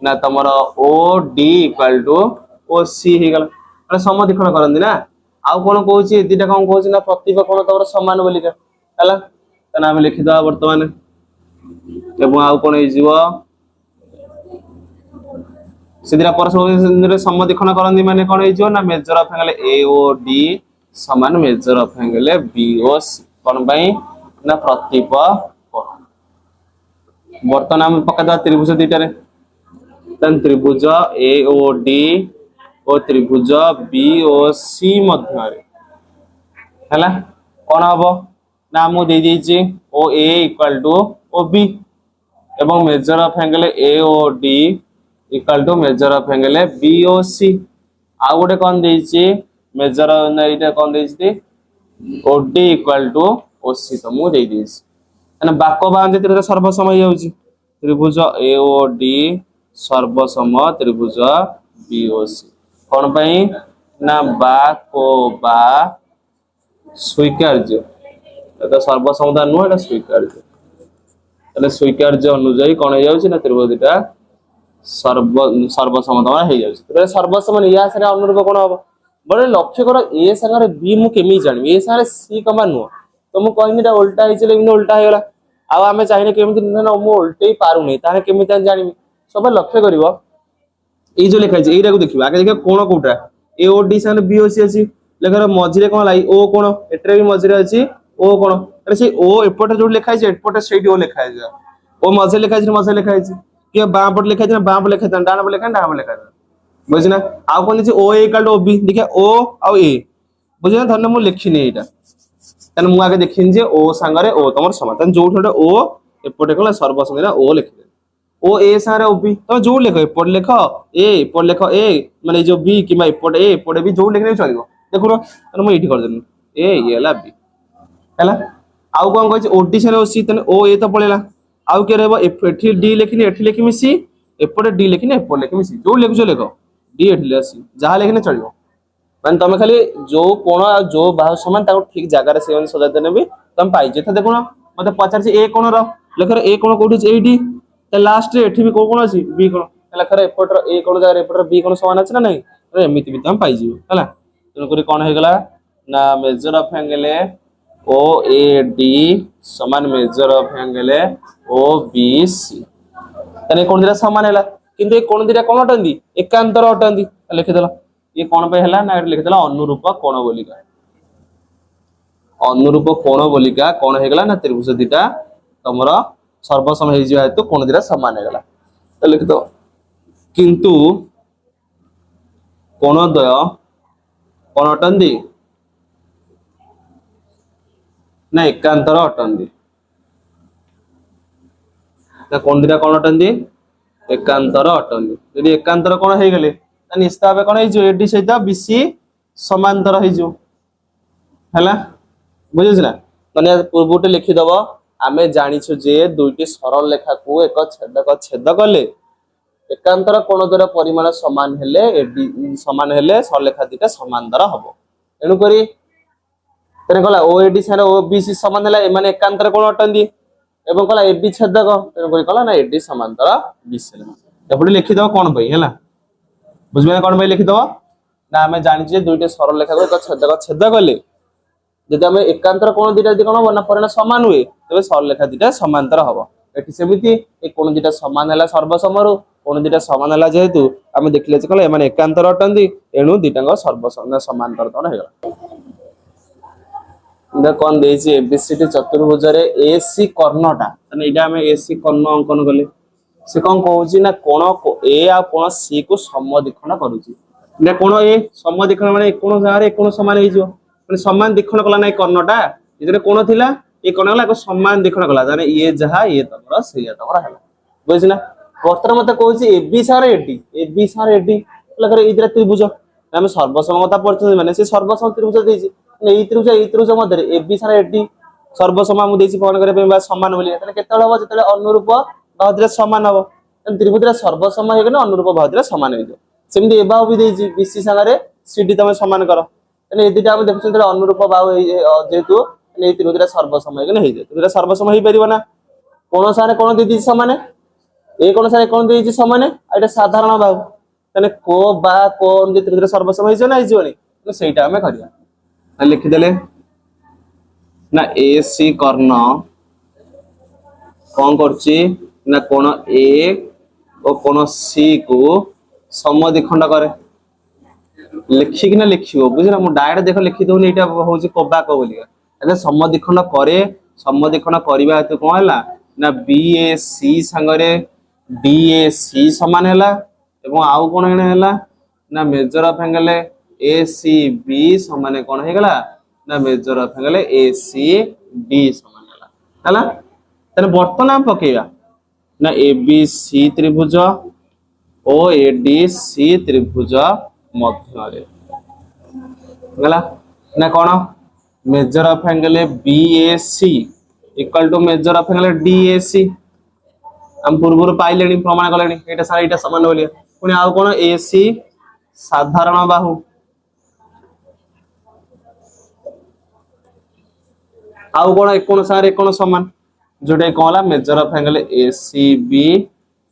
[SPEAKER 1] ना तमर O D equal to O C हे गला माने समद्विखंड करंती ना आउ कोन कहूची दिटा कोन कहूची ना प्रतिपा कोन तोर समान बोलिका हला तने हम लिखि दा वर्तमान एवं आउ कोन हे जीवो सिदिरा परस्पर समद्विखंड करंती माने कोन हे जीवो ना measure of angle A O D समान measure of angle B O C कोन पई ना प्रतिपा वर्तमान हम पका त्रिभुज दुईटा रे तन त्रिभुज ए ओ डी और त्रिभुज बी ओ सी मध्य रे हला कोन हबो ना मु दे दीची O A equal to O B एवं measure of angle A O D equal to measure of angle B O C आ गोटे कोन देची मेजर ना इटा कोन देची O D equal to O C तो मु दे दीची ना बाको बांधे त्रिभुज सर्वसम हो जाउची त्रिभुज ए ओ डी सर्वसम त्रिभुज बी ओ सी कोन पई ना बाको बा स्वीकार्य तो सर्वसमता नु एटा स्वीकार्य तने स्वीकार्य अनुଯାয়ী कोन हो जाउची ना त्रिभुजटा सर्वसमता हो जाउची तो सर्वसम या सारे अनुरूप कोन हो बड़े लक्ष्य करो ए संगे बी मु केमी जानि ए संगे सी कमा नु तो मु कहनी उल्टा हो चले उल्टा हो गला आ आमे चाहिने केमिति ना मु उल्टे ही पारु नै ताने केमिति जानि सब लक्ष्य करिवो ए जो लिखा छै एरा को देखिबा आगे देखिबा कोन कोटा ए ओ डी संगे बी ओ सी अछि लेखर मझिरे कोन लाई ओ कोन एटरे भी मझिरे अछि ओ कोन अरे से ओ एपटे जो लिखा छै एपटे सेठी ओ लिखा छै ओ मझे लिखा छै मझे लिखा छै के बां पट लिखा छै बां पट लिखा छै डान पट लिखा है डान पट लिखा छै बुझिना आ कोन छै ओ ए इक्वल टू बी देखिया ओ आ ए बुझिना धन्य मु लिखिनी एटा तन मु आगे देखिन जे ओ संगरे ओ तमर समाधान जो ठोडे ओ एपटे कोला सर्वसंगिना ओ लिखि ओ ए सारे ओ बी तो जो लिखो एपटे लिखो ए माने जो बी कि मा एपटे भी जो लिखने चलिबो देखो तन मु एठी कर देनी ए ये ला बी हला आउ कोन कहै छै ओ डी सारे ओ सी तने ओ ए तो पळेला आउ के रहबो एठी डी लिखिनी एठी लिखिमी सी एपटे डी लिखिनी एपटे लिखिमी सी जो लिखो लिखो डी एठी ले सी जहा लिखने चलिबो मान तमे खाली जो कोण जो बाहु समान ताको ठीक जगह रे सेवन सजा देने भी तम पाइ जे त देखो मते पचार से ए कोण रो लेखर ए कोण कोठी छै एडी त लास्ट रे एठी भी कोण अछि बी कोण लेखर एपटर ए कोण जगह एपटर बी कोण समान अछि ना नहीं रे एमिति भी तम पाइ जिवो हला तन करी कोण हे गला ना measure of angle O A D समान measure of angle O B C तने कोण दिरा समान हैला किंतु ए कोण दिरा कोण अटंदी एकांतर अटंदी लिखि देला ये कोण पे हैला ना लिखि देला अनुरूप कोण बोलिका अनुरूप कोण बोलिका कोण हे गला ना त्रिभुज दिटा तमरा सर्वसम हे जिया हेतु कोण दिरा समान हे गला तो लिखि दो किंतु कोण द्वय कोण अटंदी ना एकांतर अटंदी ना कोण दिरा कोण अटंदी एकांतर अटंदी यदि एकांतर कोण हे गेले निस्ताब कोन हे जो एडी सहित बीसी समांतर हे जो हला बुझिस ना तने पूर्वटे लिखि दबो आमे जानि छु जे दुईटी सरल रेखा को एक छेद कले एकांतर कोण द्वारा परिमाण समान हेले एडी समान हेले सरल रेखा दिटा समांतर हबो एनु करी तने कहला ओ एडी सारे ओ बीसी समान हेला माने एकांतर कोण अटंदी एवं कहला एडी छेदक एनु करी कहला ना एडी समांतर बीसी एपटे लिखि दबो कोन पई हला बुझबे कोन पे लिखि दो ना हमें जानि जे दुईटे सरल रेखा को छेद कले जदि हमें एकांतर कोण दिटा कोन हो ना परिमाण समान हुए तबे सरल रेखा दिटा समांतर हबो एठी सेमिति ए कोण दिटा समान हला सर्वसमरु कोण दिटा समान हला जेहेतु हमें देखले जे कहले माने एकांतर अटंदी एनु दिटांग सर्वसम समांतर तन हेगला इंदा कोन देछि एबीसीडी चतुर्भुज रे एसी कर्णटा तने इडा हमें एसी कर्ण अंकन कले से कौन कहूची ना कोण ए आ कोण सी को समद्विखंड करूची ना कोण ए समद्विखंड माने कोण जगह रे कोण समान हे जो माने समान द्विखंड कला नै कर्णटा इधरे कोण थिला ए कोण गला को समान द्विखंड कला जाने ये जहा ये तमरा सेया तमरा हला बुझिना वर्तमान मते कहूची एबी सार एडी लगर इधरे त्रिभुज हम सर्वसमता पड़छ माने से सर्वसम त्रिभुज देछि नै त्रिभुज मध्य रे एबी सार एडी सर्वसमा मु देछि प्रमाण करिया बा समान बोली तने केतेल हो जतले अनुरूप बाहु दिटा समान हो त्रिभुज रे सर्वसम हे गने अनुरूप बाहु दिटा समान हे जो सेमि एबाव भी देछि बीसी संगे सीडी तमे समान करो तने ए दिटा हम देखु तले अनुरूप बाहु जेतु ए त्रिभुज रे सर्वसम हे गने हे जे त्रिभुज रे सर्वसम हे परिबो ना कोन सारे कोन दे दिछि समान ए कोन सारे कोन दे दिछि समान एटा साधारण बाहु तने को बा कोन जे त्रिभुज रे सर्वसम हे जो ना हे जोनी तो सेटा हमें करिया लिखि देले ना एसी कर्ण कौन करछि ना कोण ए और कोण सी को समद्विखंड करे लिखिक ना लिखिबो बुझला मु डायरेक्ट देखो लिखि दोनी एटा होछि कोबा को बोलिया एने समद्विखंड करे समद्विखंड करिबा हेतु कोन हला ना बीएसी संगरे डीएसी समान हला एवं आउ कोन हेने हला ना मेजर ऑफ एंगल एसीबी समान कोन हे गला ना मेजर ऑफ एंगल एसीडी समान हला तने वर्तमान पकेया ना एबीसी त्रिभुज ओ एडीसी त्रिभुज मध्य रे गला ना कोन measure of angle BAC equal to measure of angle DAC हम पूर्व पाइलेनी प्रमाण कलेनी एटा सारा एटा समान बोलिया पुनी आउ कोन एसी साधारण बाहु आउ कोन कोन सारे कोन समान जोटे कहला मेजर ऑफ एंगल एसीबी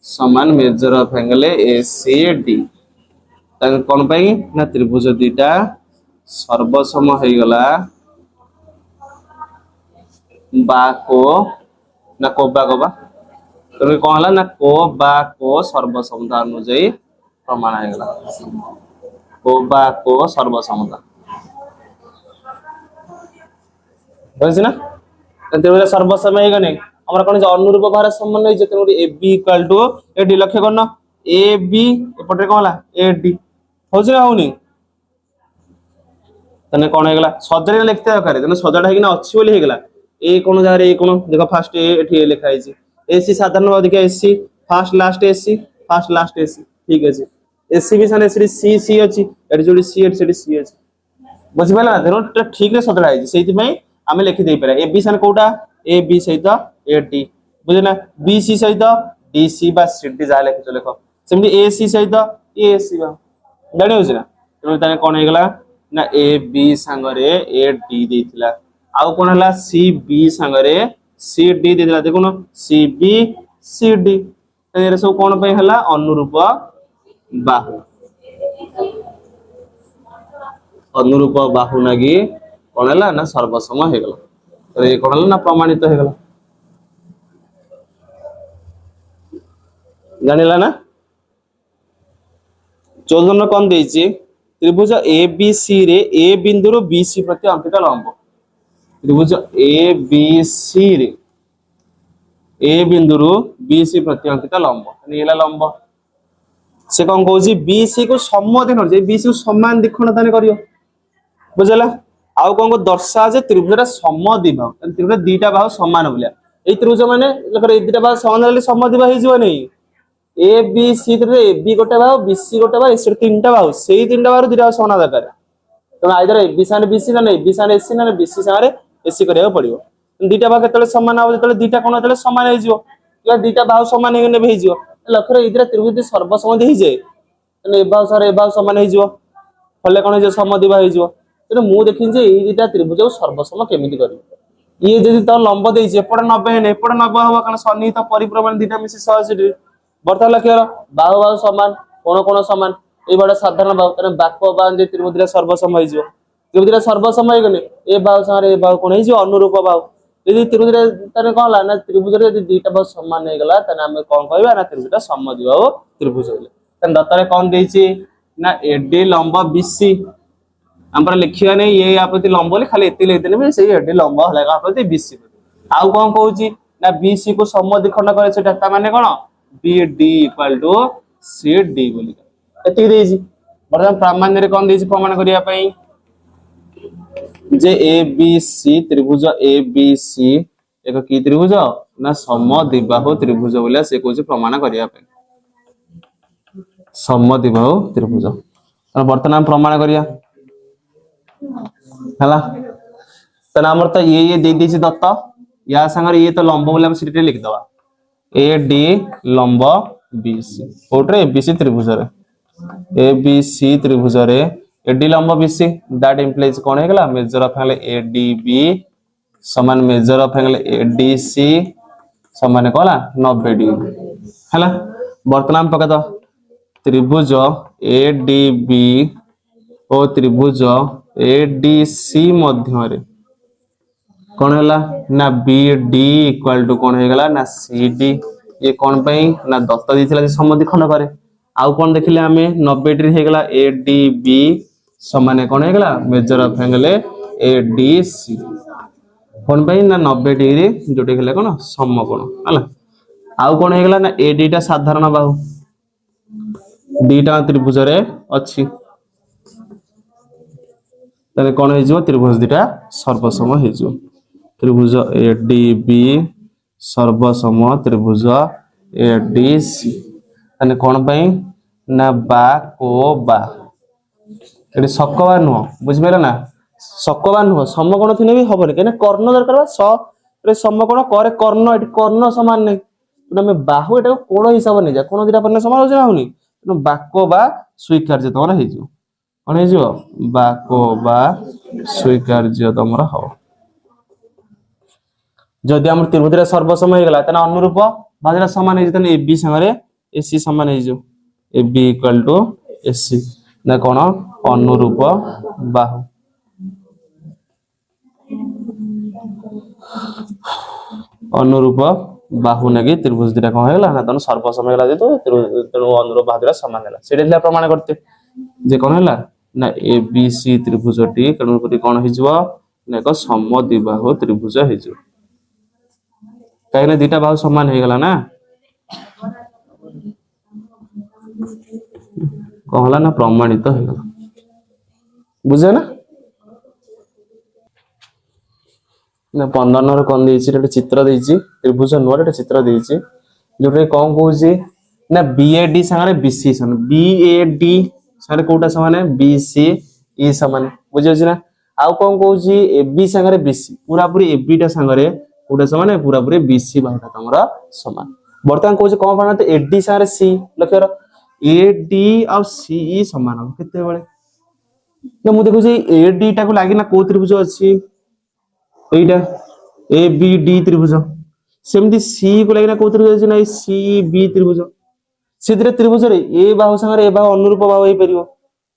[SPEAKER 1] समान मेजर ऑफ एंगल एसीडी तन कोन पई ना त्रिभुज दीटा सर्वसम हो गला बाको ना कोबा कोबा तो कहला ना को बा को सर्वसमता अनुଯାयी प्रमाण हो गला कोबा को सर्वसमता बुझिना त्रिभुज सर्वसम हे गने हमरा कोन अनुरूप भार समान नै जते A B equal to A D लक्ष्य करन ए बी एपटे कहला ए डी होछि ना होनी तने कोन हे गला सजरे लिखते करे तने सजडा हे कि ना अछि बोली हे गला ए कोन जारे ए कोन देखो फर्स्ट ए एठी लिखा है छी एसी साधारण अधिक एसी फर्स्ट लास्ट एसी ठीक अछि एसी भी सन एसी सी अछि एठी जोडी सी एठी सी अछि बुझि पाला देखो ठीक रे सजडा है सेति पई आमे लिखि दे पारे ए बी सन कोटा ए बी सहित ए डी बुझना बी सी सहित डी सी बा सी डी जा लिखि तो लिखो सेमि ए सी सहित ए सी बा जानि होछि ना तो तने कोन हे गला ना ए बी संगरे ए डी देथिला आउ कोन हला सी बी संगरे सी डी देथिला देखो न सी बी सी डी एरे सब कोन पई हला अनुरूप बाहु अनुरूप बाहु नागी कोन हला ना सर्वसम हे गला तो ये कोन हला ना प्रमाणित हे गला जानिला ना 14 न कोन देछि त्रिभुज एबीसी रे ए बिंदु रो बीसी प्रति अंकित लंब त्रिभुज एबीसी रे ए बिंदु रो बीसी प्रति अंकित लंब नेला लंब से कोन कहूची बीसी को समद्विखंड जे बीसी को समान द्विखंड ताने करियो बुझला आउ कोन को दर्शा जे त्रिभुज रा समद्विबाहु त्रिभुज दीटा बाहु समान बोलिया ए त्रिभुज माने लकर ए दीटा बाहु समान रहले समद्विबाहु हे जिवो नै ए बी सी रे ए बी गोटे बाहु बी सी गोटे बाहु ए तीनटा बाहु सेही तीनटा बाहु दीटा समान दरकार तो आइदर ए बी साने बी सी ना बी साने एसी ना बी सी सारे एसी करियो पड़ियो दीटा बाहु केतले समान हो जेतले दीटा कोन जेतले समान हे जिवो या दीटा बाहु समान हे ने हे जिवो लकर इदरा त्रिभुज सर्वसम हे जे ए बाहु सारे ए बाहु समान हे जिवो फले कोन जे समद्विबाहु हे जिवो तो मु देखिन जे ई दीटा त्रिभुज सर्वसम केमिति करियो ये जदि त लंब देइछे एपड 90 हेने एपड 90 हवा कारण सन्निहित परिप्रमाण दीटा मिसी 180 बर्ता लक्ष्य बाहु बाहु समान कोण समान ए बडा साधारण बाहु कारण बाको बाहु जे त्रिभुज सर्वसम हे जिवो त्रिभुज सर्वसम हे गने ए बाहु सारे ए बाहु कोन हे जिवो अनुरूप बाहु यदि त्रिभुज तने कहला ना त्रिभुज रे यदि दीटा बाहु समान हे गला तने हम कोन कहबा ना त्रिभुज समद्विबाहु त्रिभुज होले तने दत्तारे कोन देइछि ना एडी लंब बीसी हमपर लिखिया नै ये या प्रति लंब ले खाली एति लेदेने भी सेही एडी लंब हला का प्रति बीसी आउ कोन कहूची ना बीसी को समद्विखंड करे सेटा ता माने कोन बीडी इक्वल टू सीडी बोली एति देइछि बर्तमान प्रामाण्य रे कोन देइछि प्रमाण करिया पई जे एबीसी त्रिभुज एबीसी एक की त्रिभुज ना समद्विबाहु त्रिभुज बोले से कहूची प्रमाण करिया पई समद्विबाहु त्रिभुज बर्तमान प्रमाण करिया हला तेना हमर तो ये दे दी दत्त या संगे ये तो लंब बोले हम सीटे लिख दवा ए डी लंब बीसी कोट्रे बीसी त्रिभुज रे ए बी सी त्रिभुज रे ए डी लंब बीसी दैट इंप्लाइज कोन हे गला measure of angle A D B समान measure of angle A D C समान कोला 90 डिग्री हला वर्तमान पका दो त्रिभुज ए डी बी और त्रिभुज ए डी सी मध्य रे कौन है ना बी डी इक्वल टू कौन है ना सी डी ये कौन पे ना दत्त दी समधि खंड करे आउ कौन देखिले आमे 90 डिग्री हे गला ए डी बी समान कौन है गला measure of angle A D C कौन पे ना 90 डिग्री जोटे गेले कौन समकोण हला आउ कौन है गला ना ए डी टा साधारण बाहु डीटा त्रिभुज रे अछि तने कौन हे जो त्रिभुज दीटा सर्वसम हे जो त्रिभुज ए डी बी सर्वसम त्रिभुज ए डी सी तने कौन पे ना बा को बा एटी सकबा नुह बुझिबेला ना सकबा नुह समकोण थिने भी हबनी केने कर्ण दरकार बा स रे समकोण करे कर्ण एटी कर्ण समान नै तमे बाहु एटा कोण हिसाब नै जा कोण दिटा पने समान हो जा होनी तनो बाको बा स्वीकार्य तमरा हे जो कौन हे जो बाको बा स्वीकार्य तमरा हो जदि हम त्रिभुज रे सर्वसम हे गला तना अनुरूप बाजरा समान हे जतने ए बी संगे ए सी समान हे जो ए बी इक्वल टू ए सी ना कोन अनुरूप बाहु अनुरूप बाहु नेगी त्रिभुज दिटा कोन हेला ना तनो सर्वसम हेला जे तो तेनो अनुरूप बाहुरा समान हेला सेटा दिला प्रमाण करते जे कोन हेला ना ए बी सी त्रिभुजटी कणुपति कोन हे जवा ना एक समद्विबाहु त्रिभुज हे जो काहे दीटा बाहु समान हे गला ना कहला ना प्रमाणित हे गला बुझे ना ना 15 नंबर कोन देछि एटा चित्र देछि त्रिभुज नोर एटा चित्र देछि जोटे कोन कहूछि ना बीएडी संगे बीसी सन बीएडी संगे कोटा समान है बीसी ई समान बुझे छी ना आउ कोन कहूछि एबी संगे बीसी पूरा पूरी एबी टा संगे कोटा समान है पूरा पूरी बीसी बाहुटा तमरा समान वर्तमान कहूछि कोन पाना तो एडी संगे सी लक्ष्य एडी और सी समान हो केते बेले ना मु देखु छी एडी टा को लागि ना को त्रिभुज अछि एटा ए बी डी त्रिभुज सेमती सी को लागि ना को त्रिभुज अछि ना सी बी त्रिभुज सिद्रे त्रिभुज रे ए बाहु संगे ए बाहु अनुरूप बाहु हे परियो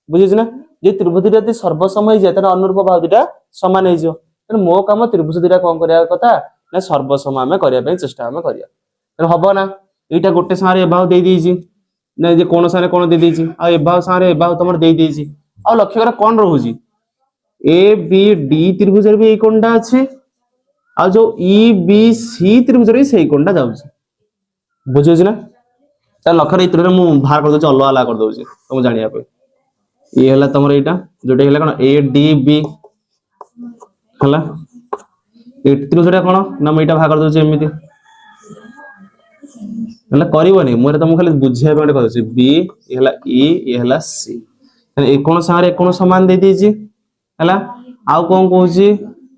[SPEAKER 1] बुझिछ ना जे त्रिभुज रे सर्वसम हे जाय त अनुरूप बाहु दिटा समान हे जो त मो काम त्रिभुज दिटा कोन करिया कथा ना सर्वसम हमें करिया पे चेष्टा हमें करिया त हबो ना एटा गोटे संगे ए बाहु दे देछि ना जे कोन संगे कोन दे देछि आ ए बाहु संगे ए बाहु तमर दे देछि आ लक्ष्य कर कोन रहउछि ए बी डी त्रिभुज रे भी ए कोनटा अछि आ जो ई बी सी त्रिभुज रे सेही कोनटा जाउछि बुझिछ ना त लक्ष्य रे इतरे मु बाहर कर दोछि अलग अलग कर दोछि तुम जानिया पे ये हला तमर एटा जोटे हला कोन ए डी बी हला ए त्रिभुज रे कोन ना म एटा भाग कर दोछि एमिति हला करिवनी मोरे तुम खाली बुझिया पे कर दोछि बी ये हला ई ये हला सी ए कोन सारे कोन समान दे दीजी हला आउ कोन कहूछि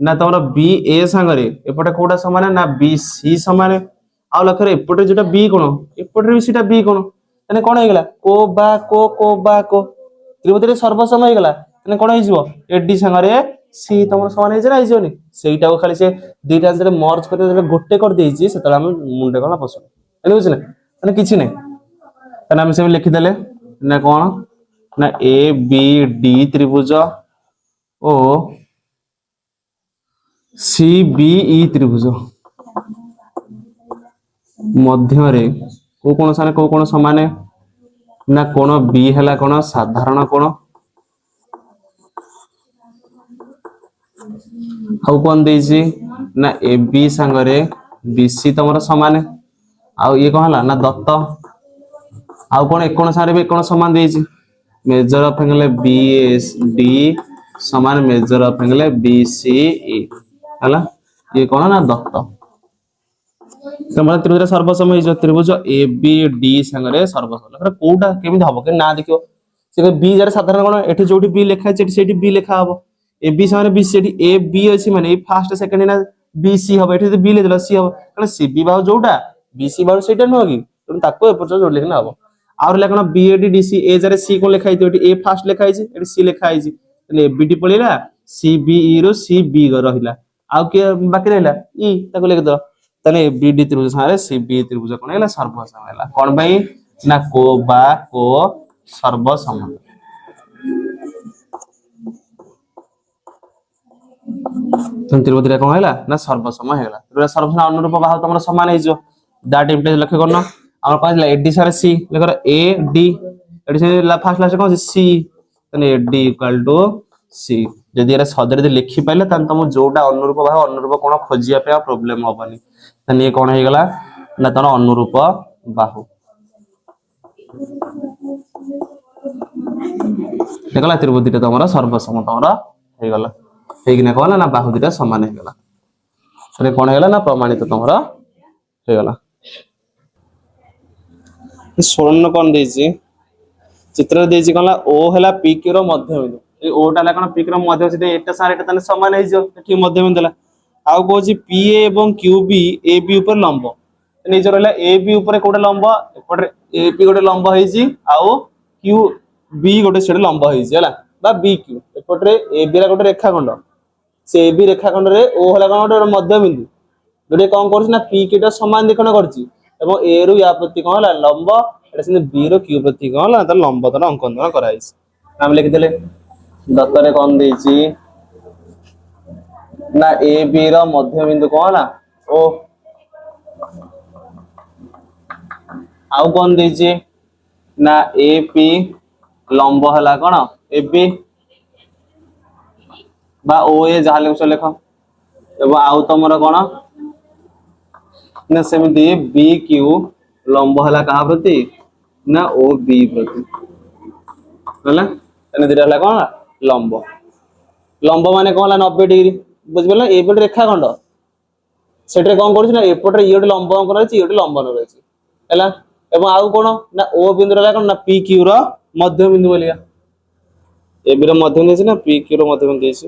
[SPEAKER 1] ना तमरा बी ए संगरे एपटे कोडा समान है ना बी सी समान है आ लखरे एपटे जेटा बी कोन एपटे भी सीटा बी कोन तने कोन हे गेला को बा को त्रिभुज रे सर्वसम हे गेला तने कोन हे जिवो एडी संगरे सी तमरा समान हे जरा हिजोनी सेईटा को खाली से दुईटा जरे मर्ज कर दे गोटे कर देछि सेतला हम मुंडे कोन पसो एने बुझ ना तने किछि नै तने हम से लिखि देले ना कोन ना ए बी डी त्रिभुज ओ सी बी ई त्रिभुज मध्य रे को कोन समान है ना कोन बी हला कोन साधारण कोन आउ कोन देछि ना ए बी संगरे बी सी तमरा समान है आउ ये कोन हला ना दत्त आउ कोन एक कोन सारे भी कोन समान देछि measure of angle B S D समान measure of angle B C E हला ये कोन ना दत्त तमरा त्रिभुज सर्वसम हे जो त्रिभुज ए बी डी संगरे सर्वसम लखरा कोडा केमिति हबो के ना देखियो से बी जरे साधारण कोन एठी जोठी बी लेखा छै सेठी बी लेखा हबो ए बी समान बी सी ए बी अछि माने ए फर्स्ट सेकंड ना बी सी हबो एठी बी ले देला सी हबो कारण सी बी बाहु जोटा बी सी बाहु सेटा न होगी तो ताको एपट जोड़ लेखना हबो आउर लेखना B A D D C A जरे सी को लिखा हितो एठी ए फर्स्ट लिखा हिची एठी सी लिखा हिची तने ए बी डी पळेला सी बी ई रो सी बी रहिला आउ के बाकी रहला ई ताको लिख दो तने ए बी डी त्रिभुज सारे सी बी त्रिभुज कोन हैला सर्वसम हैला कोन भाई ना को बा को सर्वसम त्रिभुज रे कोन हैला ना सर्वसम हैला त्रिभुज सर्वसम अनुरूप बाहु तमरा समान हे जो दैट इम्प्लाइज लक्ष्य करनो हमर कोन हैला ए डी सारे सी लेकर ए डी एडी से फर्स्ट लास्ट कोन सी तने ए डी इक्वल टू सी जदि एरा सदरे दे लिखि पाइले तन तुम जोटा अनुरूप बाहु अनुरूप कोन खोजिया पे प्रॉब्लम होबनी तने ये कोन हे गेला ना तन अनुरूप बाहु देखला त्रिभुज दिटा तमरा सर्वसम तमरा हे गेला हेगिना कहला ना बाहु दिटा समान हे गेला तने कोन हे गेला ना प्रमाणित तमरा हे गेला 16 कोन देछि चित्र देछि कहला ओ हैला पी क्यू रो मध्य बिंदु ए ओटा ला कोन पी क्यू रो मध्य बिंदु एटा सारे एटा तने समान हे जो एठी मध्य बिंदु ला आउ कहछि पी ए एवं क्यू बी ए बी ऊपर लंब तने जो रहला ए बी ऊपर कोटा लंब एपटे ए बी गोटे लंब हेछि आउ क्यू बी गोटे सेड लंब हेछि हैला बा बी क्यू एपटे ए बी रा गोटे रेखाखंड से ए बी रेखाखंड रे ओ हला कोन गोटे मध्य बिंदु जोटे कोन करछि ना पी क्यू टा समान दिखण करछि एवं ए रु या प्रति कोन हला लंब एटा से बी रो क्यू प्रति कोन हला त लंब त अंकन कराइछि नाम लिखि देले दत्तरे कोन देछि ना ए बी रो मध्य बिंदु कोन हला ओ आउ कोन देछि ना ए पी लंब हला कोन ए बी बा ओ ए जहा लेख एवं आउ तमर कोन ना सेमिति बी क्यू लंब हला कहा प्रति ना ओ बी प्रति हला तने दिरा हला कोन लंब लंब माने कोन हला 90 डिग्री बुझबेला ए पट रेखाखंड सेटरे कोन करछि ना एपट रे इयोटे लंब अंकन रहछि इयोटे लंब न रहछि हला एवं आउ कोन ना ओ बिंदु हला कोन ना पी क्यू रो मध्य बिंदु बोलिया ए बी रो मध्य बिंदु ना पी क्यू रो मध्य बिंदु देछि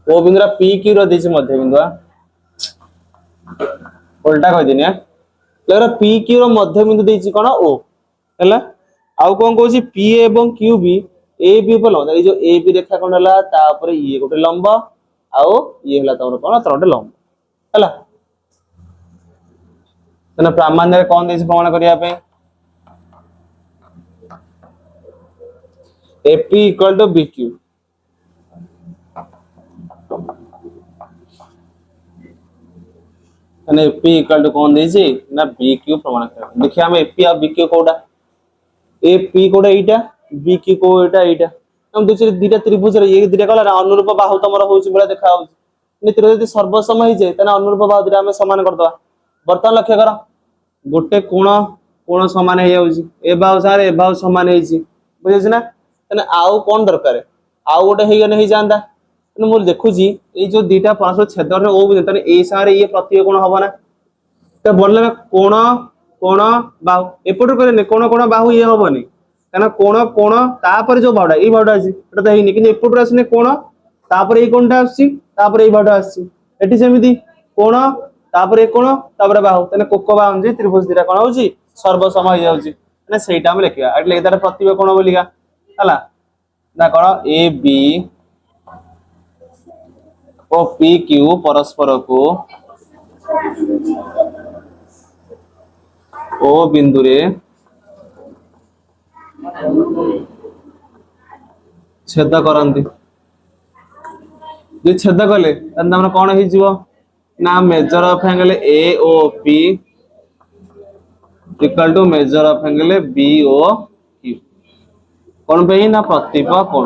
[SPEAKER 1] ओ बिंदु रा पी क्यू रो देछि मध्य बिंदु उल्टा कह दिने लेकर पी क्यू रो मध्य बिंदु देछि कोन ओ हला आउ कोन कहछि पी एवं क्यू बी ए बी ऊपर लंब ए जो ए बी रेखाखंड हला ता ऊपर ये गोटे लंब आउ ये हला तमर कोन तरोटे लंब हला तने प्रामाण्य रे कोन देछि प्रमाण करिया पे AP equal to BQ तने AP equal to कोन देछि ना BQ प्रमाण कर देखिए हम AP और BQ कोडा AP कोडा एटा BQ को एटा हम दूसरे दिटा त्रिभुज रे ये दिटा कहला अनुरूप बाहु तमरा होछि बडा देखा होछि नि त्रिभुज यदि सर्वसम हो जाय तने अनुरूप बाहु दिटा हम समान कर दवा वर्तमान लक्ष्य कर गोटे कोण समान हे जाउछि ए बाहु सारे ए बाहु समान हेछि बुझिस ना तने आउ कोन दरकार आउ गोटे हे गने हे जांदा तने मु देखुछि ए जो दिटा परस्पर छेदन ओ तने ए सारे ये प्रतीक कोण हबना त बोलले कोण बाहु एपट करे कोण बाहु ये हबनी काना कोण तापर जो बाहुडा ए बाहुडा अछि एटा त हेनी कि एपट आसने कोण तापर ए कोणटा आछि तापर ए बाहुडा आछि एठी सेमिति कोण तापर ए कोण तापर बाहु तने कोको बाहु जे त्रिभुज दिटा कोन होछि सर्वसम हो जाउछि तने सेटा हम लिखिया एटले एदार प्रतीक कोण बोलिगा हला ना कोन A B O P Q परस्पर को ओ बिंदु रे छेद करंती जे छेद कले तन हमरा कोन हि जीवो ना measure of angle AOP equal to measure of angle BOQ कोन पे ना प्रतिप कोण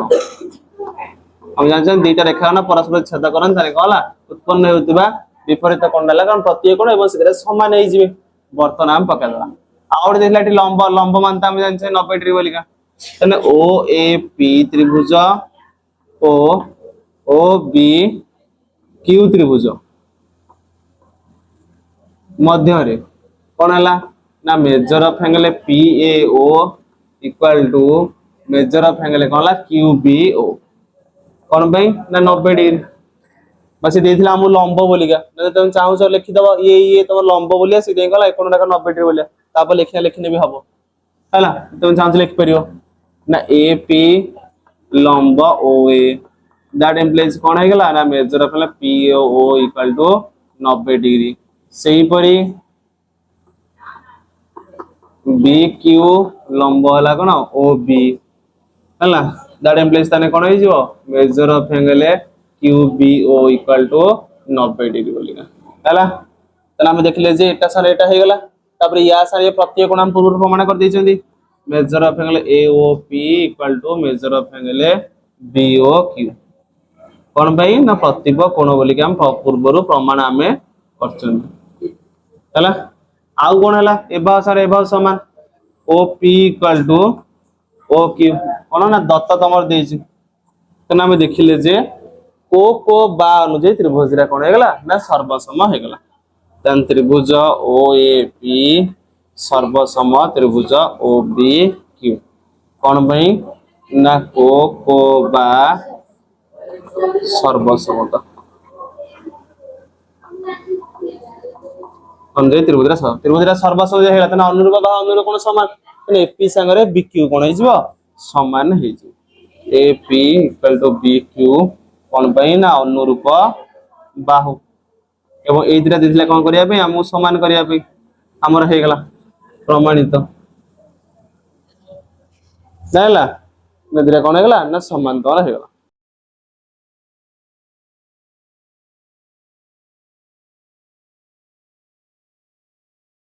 [SPEAKER 1] हम जानछन दीटा रेखा ना परस्पर छेद करन तारे कहला उत्पन्न हेउतबा विपरीत कोण डाला कारण प्रत्येक कोण एवं सिधे समान हे जिवे वर्तमान हम पका दला आउट देखला एटी लंब मानता हम जानछे 90 डिग्री बोलिका तने OAP त्रिभुज OBQ त्रिभुज मध्य रे कोन हला ना measure of angle PAO equal to measure of angle कोन हला QBO कौन भाई ना 90 डिग्री बस देथिला हम लंब बोलिका ना तुम चाहो सब लिखि दबो ये तुम लंब बोलिया से देई गला एकोन टाका 90 डिग्री बोलिया तापर लिखिया लिखने भी हबो हैला तुम चाहो लिख परियो ना AP लंब OA दैट इंप्लाइज कौन है गला ना measure of PO equal to 90 degree सही परी BQ लंब हला कोन OB हला दैट इंप्लाइज ताने कोन होई जिवो measure of angle QBO equal to 90 degree बोलिका हला तने हम देखले जे एटा सारे एटा हे गला तापर या सारे प्रत्येक कोण हम पूर्व प्रमाण कर दैछंदी measure of angle AOP equal to measure of angle BOQ कोन भाई ना प्रतिब कोण बोलिका हम पूर्वरु प्रमाण हमें करछन हला आउ कोन हला एबा सारे एबा समान OP इक्वल टू OQ कोन ना दत्त तमर देछि तने हम देखिले जे को बा अनुଯାୟୀ त्रिभुज रा कोन हेगला ना सर्वसम हेगला तन त्रिभुज OAP सर्वसम त्रिभुज OBQ कोन भाई ना को बा सर्वसमता अनुଯାୟୀ त्रिभुज रा सर्वसम हेगला तने अनुरूप बा अनुरूप कोन समान तने AP संगरे BQ कोन हेजिवो समान हेजि AP इक्वल टू BQ कोन भाई ना अनुरूप बाहु एवं ए दिरा दिथिला कोन करिया पे हम समान करिया पे हमर हे गला प्रमाणित नाला नदिरा कोन हे गला ना समांतर हे गला।